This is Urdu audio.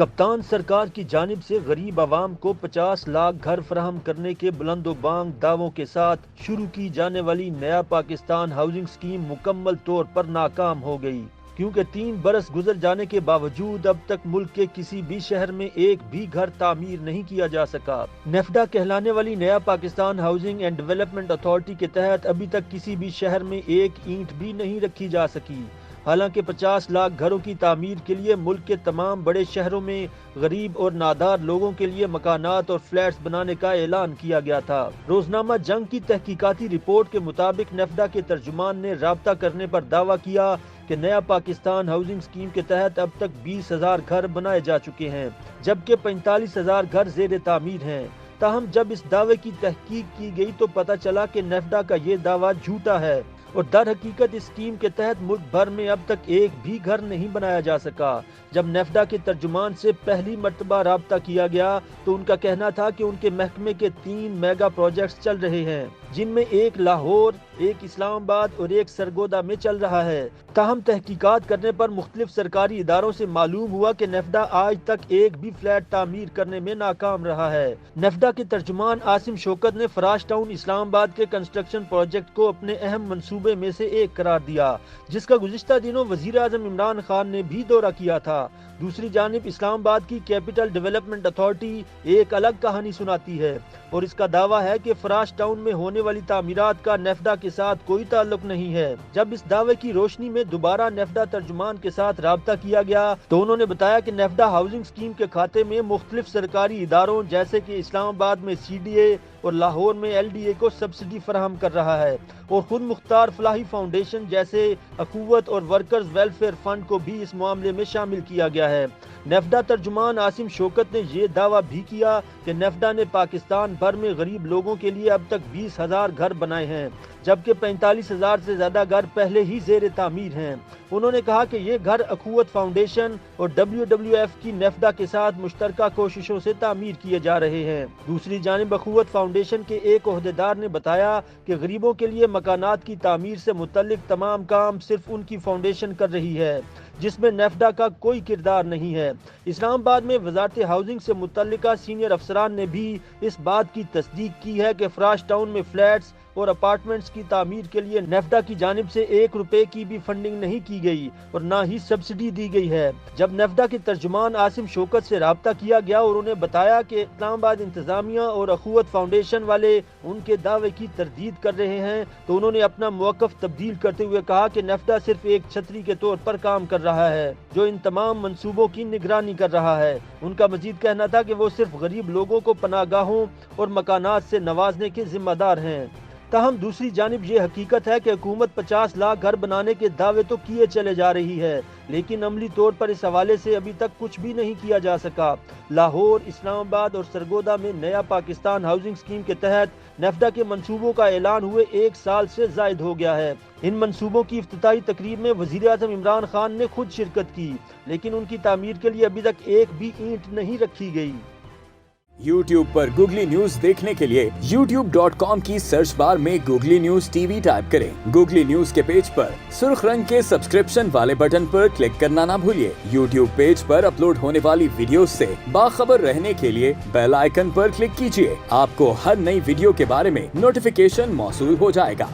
کپتان سرکار کی جانب سے غریب عوام کو 50 لاکھ گھر فراہم کرنے کے بلند و بانگ دعووں کے ساتھ شروع کی جانے والی نیا پاکستان ہاؤسنگ اسکیم مکمل طور پر ناکام ہو گئی، کیونکہ 3 برس گزر جانے کے باوجود اب تک ملک کے کسی بھی شہر میں ایک بھی گھر تعمیر نہیں کیا جا سکا۔ نیفڈا کہلانے والی نیا Pakistan housing and development authority کے تحت ابھی تک کسی بھی شہر میں ایک اینٹ بھی نہیں رکھی جا سکی، حالانکہ 50 لاکھ گھروں کی تعمیر کے لیے ملک کے تمام بڑے شہروں میں غریب اور نادار لوگوں کے لیے مکانات اور فلیٹس بنانے کا اعلان کیا گیا تھا۔ روزنامہ جنگ کی تحقیقاتی رپورٹ کے مطابق نیفڈا کے ترجمان نے رابطہ کرنے پر دعویٰ کیا کہ نیا پاکستان ہاؤسنگ اسکیم کے تحت اب تک 20,000 گھر بنائے جا چکے ہیں، جبکہ 45,000 گھر زیر تعمیر ہیں۔ تاہم جب اس دعوے کی تحقیق کی گئی تو پتہ چلا کہ نیفڈا کا یہ دعویٰ جھوٹا ہے، اور در حقیقت اس اسکیم کے تحت ملک بھر میں اب تک ایک بھی گھر نہیں بنایا جا سکا۔ جب نیفڈا کے ترجمان سے پہلی مرتبہ رابطہ کیا گیا تو ان کا کہنا تھا کہ ان کے محکمے کے 3 میگا پروجیکٹس چل رہے ہیں، جن میں ایک لاہور، ایک اسلام آباد اور ایک سرگودا میں چل رہا ہے۔ تاہم تحقیقات کرنے پر مختلف سرکاری اداروں سے معلوم ہوا کہ نیفڈا آج تک ایک بھی فلیٹ تعمیر کرنے میں ناکام رہا ہے۔ نیفڈا کے ترجمان عاصم شوکت نے فراش ٹاؤن اسلام آباد کے کنسٹرکشن پروجیکٹ کو اپنے اہم منصوبے میں سے ایک قرار دیا، جس کا گزشتہ دنوں وزیر اعظم عمران خان نے بھی دورہ کیا تھا۔ دوسری جانب اسلام آباد کی کیپٹل ڈیولپمنٹ اتھارٹی ایک الگ کہانی سناتی ہے، اور اس کا دعویٰ ہے کہ فراش ٹاؤن میں ہونے والی تعمیرات کا نیفڈا کے ساتھ کوئی تعلق نہیں ہے۔ جب اس دعوے کی روشنی میں دوبارہ نیفڈا ترجمان کے ساتھ رابطہ کیا گیا تو انہوں نے بتایا کہ نیفڈا ہاؤسنگ اسکیم کے کھاتے میں مختلف سرکاری اداروں جیسے کہ اسلام آباد میں CDA اور لاہور میں LDA کو سبسڈی فراہم کر رہا ہے، اور خود مختار فلاحی فاؤنڈیشن جیسے اخوت اور ورکرز ویلفیئر فنڈ کو بھی اس معاملے میں شامل کیا گیا ہے۔ نیفڈا ترجمان عاصم شوکت نے یہ دعویٰ بھی کیا کہ نیفڈا نے پاکستان بھر میں غریب لوگوں کے لیے اب تک 20,000 گھر بنائے ہیں، جبکہ 45,000 سے زیادہ گھر پہلے ہی زیر تعمیر ہیں۔ انہوں نے کہا کہ یہ گھر اخوت فاؤنڈیشن اور WWF کی نیفڈا کے ساتھ مشترکہ کوششوں سے تعمیر کیے جا رہے ہیں۔ دوسری جانب اخوت فاؤنڈیشن کے ایک عہدیدار نے بتایا کہ غریبوں کے لیے مکانات کی تعمیر سے متعلق تمام کام صرف ان کی فاؤنڈیشن کر رہی ہے، جس میں نیفڈا کا کوئی کردار نہیں ہے۔ اسلام آباد میں وزارت ہاؤسنگ سے متعلقہ سینئر افسران نے بھی اس بات کی تصدیق کی ہے کہ فراش ٹاؤن میں فلیٹس اور اپارٹمنٹس کی تعمیر کے لیے نیفڈا کی جانب سے 1 روپے کی بھی فنڈنگ نہیں کی گئی اور نہ ہی سبسڈی دی گئی ہے۔ جب نیفڈا کے ترجمان عاصم شوکت سے رابطہ کیا گیا اور انہیں بتایا کہ اسلام آباد انتظامیہ اور اخوت فاؤنڈیشن والے ان کے دعوے کی تردید کر رہے ہیں تو انہوں نے اپنا موقف تبدیل کرتے ہوئے کہا کہ نیفڈا صرف ایک چھتری کے طور پر کام کر رہا ہے جو ان تمام منصوبوں کی نگرانی کر رہا ہے۔ ان کا مزید کہنا تھا کہ وہ صرف غریب لوگوں کو پناہ گاہوں اور مکانات سے نوازنے کے ذمہ دار ہیں۔ تاہم دوسری جانب یہ حقیقت ہے کہ حکومت 50 لاکھ گھر بنانے کے دعوے تو کیے چلے جا رہی ہے، لیکن عملی طور پر اس حوالے سے ابھی تک کچھ بھی نہیں کیا جا سکا۔ لاہور، اسلام آباد اور سرگودا میں نیا پاکستان ہاؤسنگ اسکیم کے تحت نیفڈا کے منصوبوں کا اعلان ہوئے 1 سال سے زائد ہو گیا ہے۔ ان منصوبوں کی افتتاحی تقریب میں وزیر اعظم عمران خان نے خود شرکت کی، لیکن ان کی تعمیر کے لیے ابھی تک ایک بھی اینٹ نہیں رکھی گئی۔ YouTube پر گوگلی نیوز دیکھنے کے لیے youtube.com کی سرچ بار میں گوگلی نیوز TV ٹائپ کریں۔ گوگلی نیوز کے پیج پر سرخ رنگ کے سبسکرپشن والے بٹن پر کلک کرنا نہ بھولیے۔ YouTube پیج پر اپلوڈ ہونے والی ویڈیوز سے باخبر رہنے کے لیے بیل آئیکن پر کلک کیجیے۔ آپ کو ہر نئی ویڈیو کے بارے میں نوٹیفیکیشن موصول ہو جائے گا۔